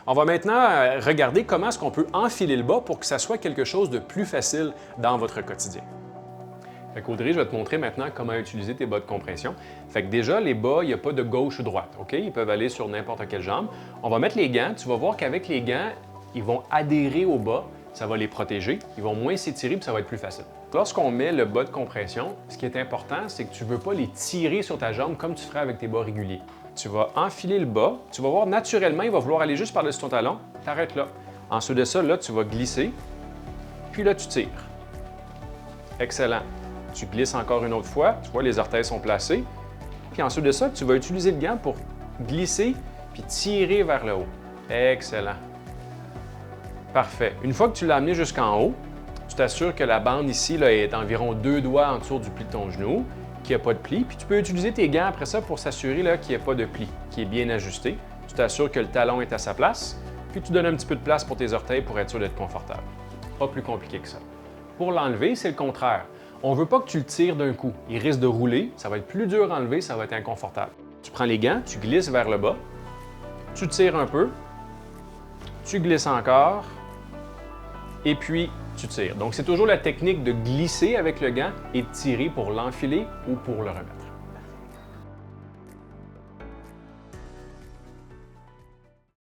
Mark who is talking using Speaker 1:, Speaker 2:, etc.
Speaker 1: On va maintenant regarder comment est-ce qu'on peut enfiler le bas pour que ça soit quelque chose de plus facile dans votre quotidien. Fait qu'Audrey, je vais te montrer maintenant comment utiliser tes bas de compression. Fait que déjà, les bas, il n'y a pas de gauche ou droite, OK? Ils peuvent aller sur n'importe quelle jambe. On va mettre les gants. Tu vas voir qu'avec les gants, ils vont adhérer au bas. Ça va les protéger. Ils vont moins s'étirer puis ça va être plus facile. Lorsqu'on met le bas de compression, ce qui est important, c'est que tu ne veux pas les tirer sur ta jambe comme tu ferais avec tes bas réguliers. Tu vas enfiler le bas. Tu vas voir naturellement, il va vouloir aller juste par-dessus ton talon. Tu arrêtes là. Ensuite de ça, là, tu vas glisser. Puis là, tu tires. Excellent. Tu glisses encore une autre fois, tu vois, les orteils sont placés. Puis ensuite de ça, tu vas utiliser le gant pour glisser puis tirer vers le haut. Excellent. Parfait. Une fois que tu l'as amené jusqu'en haut, tu t'assures que la bande ici là, est environ 2 doigts en dessous du pli de ton genou, qu'il n'y a pas de pli. Puis tu peux utiliser tes gants après ça pour s'assurer qu'il n'y a pas de pli, qui est bien ajusté. Tu t'assures que le talon est à sa place, puis tu donnes un petit peu de place pour tes orteils pour être sûr d'être confortable. Pas plus compliqué que ça. Pour l'enlever, c'est le contraire. On ne veut pas que tu le tires d'un coup. Il risque de rouler, ça va être plus dur à enlever, ça va être inconfortable. Tu prends les gants, tu glisses vers le bas, tu tires un peu, tu glisses encore, et puis tu tires. Donc c'est toujours la technique de glisser avec le gant et de tirer pour l'enfiler ou pour le remettre.